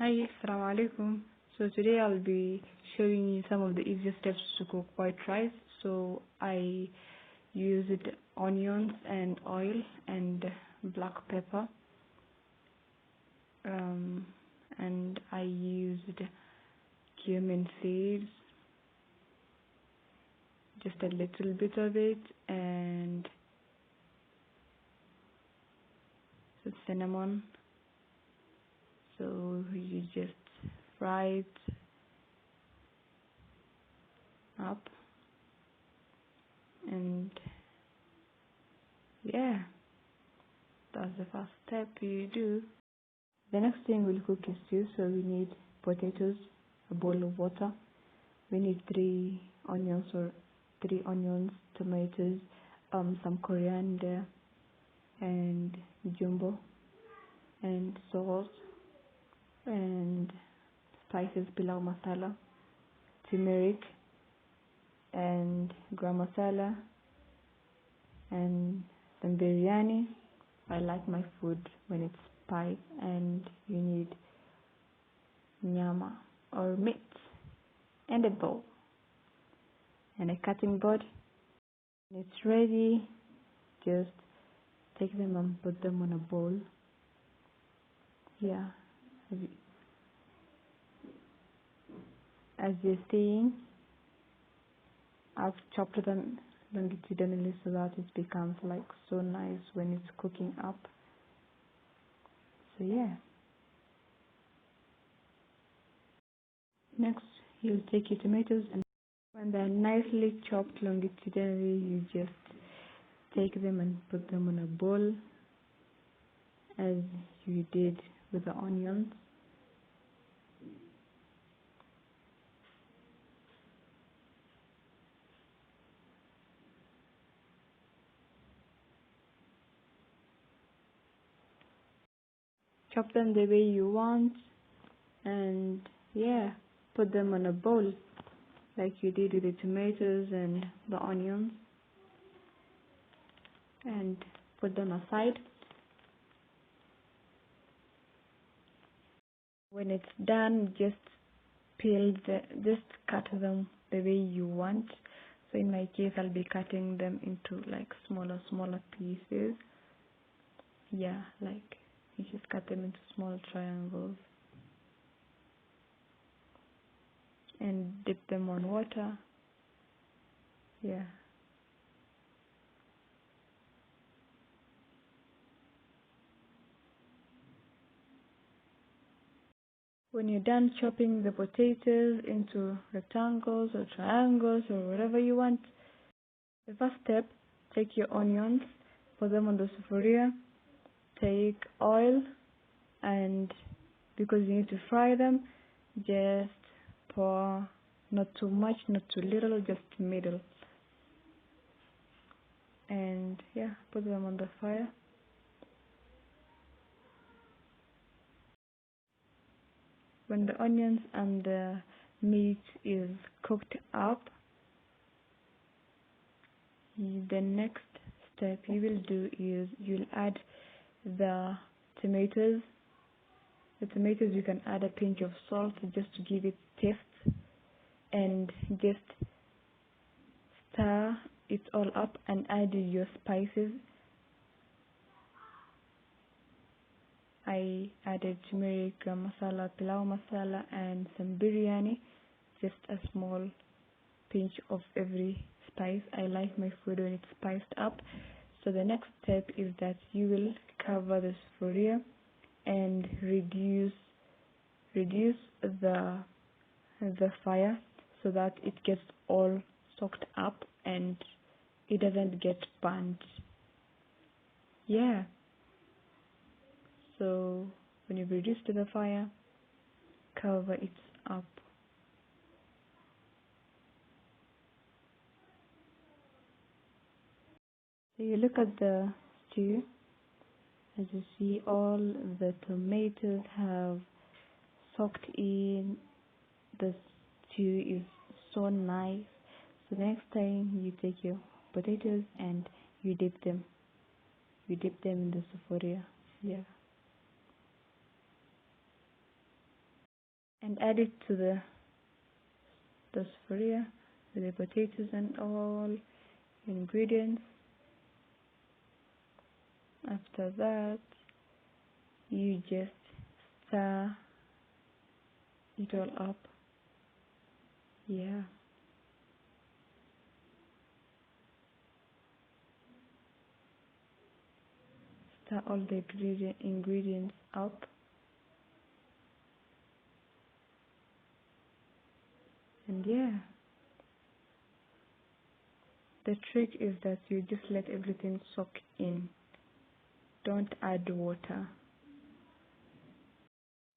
Hi, Assalamu alaikum. So today I'll be showing you some of the easiest steps to cook white rice. So I used onions and oil and black pepper, and I used cumin seeds, just a little bit of it, and cinnamon. So you just fry it up, and yeah, that's the first step you do. The next thing we'll cook is stew. So we need potatoes, a bowl of water. We need three onions, tomatoes, some coriander, and jumbo, and salt, and spices, pilau masala, turmeric, and gram masala, and some biryani. I like my food when it's spicy. And you need nyama or meat, and a bowl, and a cutting board. When it's ready, just take them and put them on a bowl. Yeah, as you're seeing, I've chopped them longitudinally so that it becomes like so nice when it's cooking up. So yeah. Next, you'll take your tomatoes, and when they're nicely chopped longitudinally, you just take them and put them on a bowl as you did with the onions. Chop them the way you want, and yeah, put them on a bowl like you did with the tomatoes and the onions, and put them aside. When it's done, just cut them the way you want. So in my case, I'll be cutting them into like smaller pieces. Yeah, like you just cut them into small triangles and dip them on water. Yeah. When you're done chopping the potatoes into rectangles or triangles or whatever you want, the first step, take your onions, put them on the sufuria, take oil, and because you need to fry them, just pour, not too much, not too little, just middle. And yeah, put them on the fire. When the onions and the meat is cooked up, the next step you will do is you'll add the tomatoes. The tomatoes, you can add a pinch of salt just to give it taste, and just stir it all up and add your spices. I added turmeric, garam masala, pilau masala, and some biryani, just a small pinch of every spice. I like my food when it's spiced up. So the next step is that you will cover the sufuria and reduce the fire so that it gets all soaked up and it doesn't get burnt. Yeah. So when you reduce to the fire, cover it up. So you look at the stew. As you see, all the tomatoes have soaked in. The stew is so nice. So next time you take your potatoes and you dip them in the sufuria. Yeah. and add it to the spharia with the potatoes and all ingredients. After that, you just stir it all up. Yeah. Stir all the ingredients up. And yeah, the trick is that you just let everything soak in. Don't add water.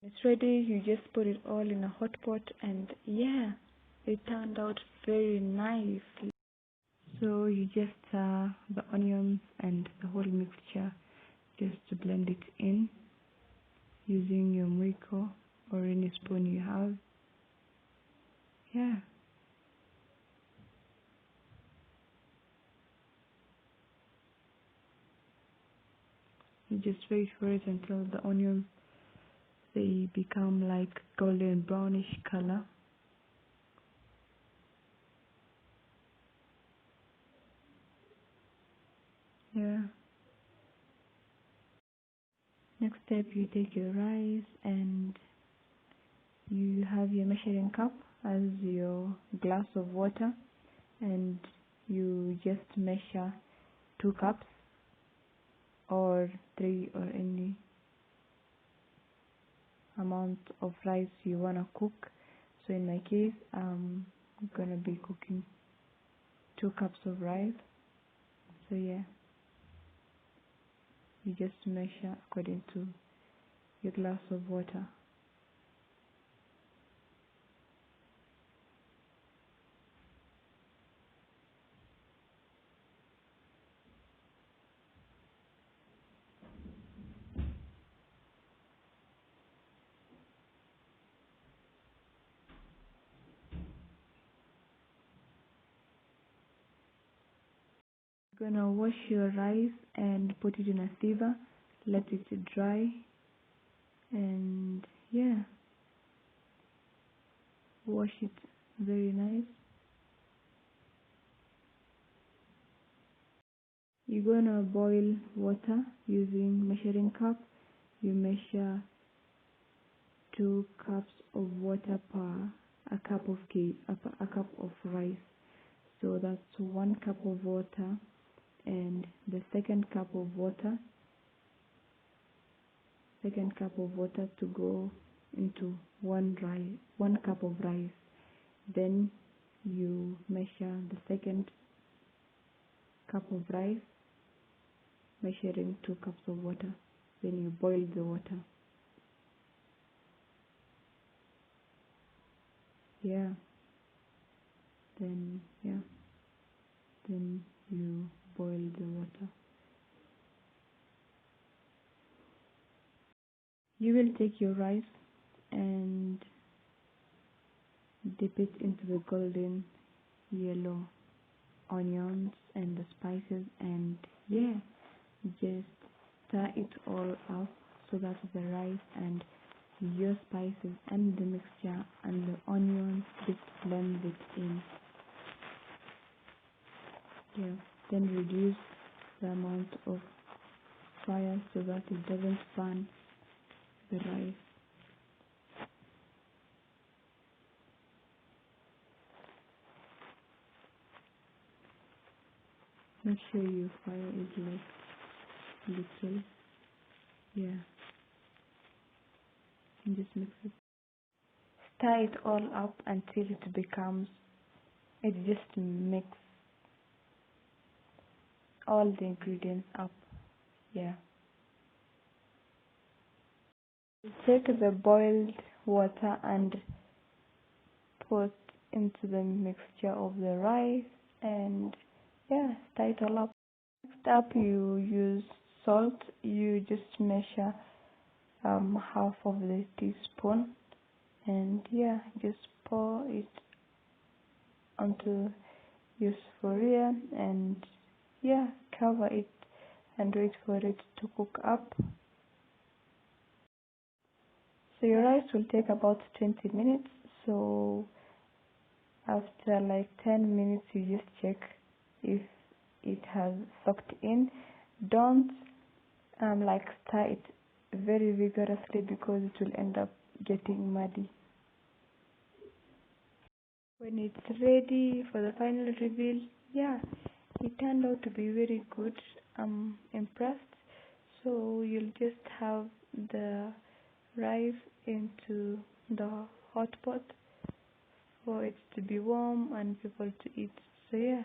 It's ready, you just put it all in a hot pot, and yeah, it turned out very nicely. So you just the onions and the whole mixture, just to blend it in using your mwiko or any spoon you have. Yeah. You just wait for it until the onions, they become like golden brownish color. Yeah. Next step, you take your rice and you have your measuring cup as your glass of water, and you just measure 2 cups or 3 or any amount of rice you want to cook. So in my case, I'm gonna be cooking 2 cups of rice. So yeah, you just measure according to your glass of water. You're gonna wash your rice and put it in a sieve, let it dry, and yeah, wash it very nice. You're gonna boil water using measuring cup. You measure 2 cups of water per a cup of rice. So that's 1 cup of water, and the second cup of water to go into 1 cup of rice. Then you measure the second cup of rice, measuring 2 cups of water. Then you boil the water. Yeah. Then you boil the water. You will take your rice and dip it into the golden yellow onions and the spices, and yeah, just stir it all up so that the rice and your spices and the mixture and the onions just blend it in. Yeah. Then reduce the amount of fire so that it doesn't burn the rice. Make sure your fire is like little. Yeah. And just mix it. Stir it all up until it just mix all the ingredients up. Yeah. Take the boiled water and put into the mixture of the rice, and yeah, stir it all up. Next up, you use salt. You just measure half of the teaspoon, and yeah, just pour it onto your spharia, and yeah, cover it and wait for it to cook up. So your rice will take about 20 minutes. So after like 10 minutes you just check if it has soaked in. Don't like stir it very vigorously because it will end up getting muddy. When it's ready for the final reveal, yeah, it turned out to be very good. I'm impressed. So you'll just have the rice into the hot pot for it to be warm and people to eat. So yeah.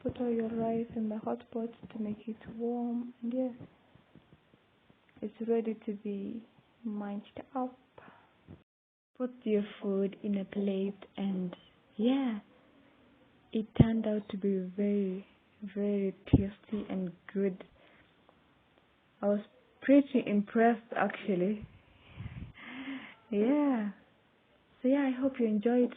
Put all your rice in the hot pot to make it warm, and yeah, it's ready to be munched up. Put your food in a plate, and yeah, it turned out to be very, very tasty and good. I was pretty impressed actually. Yeah. So yeah, I hope you enjoyed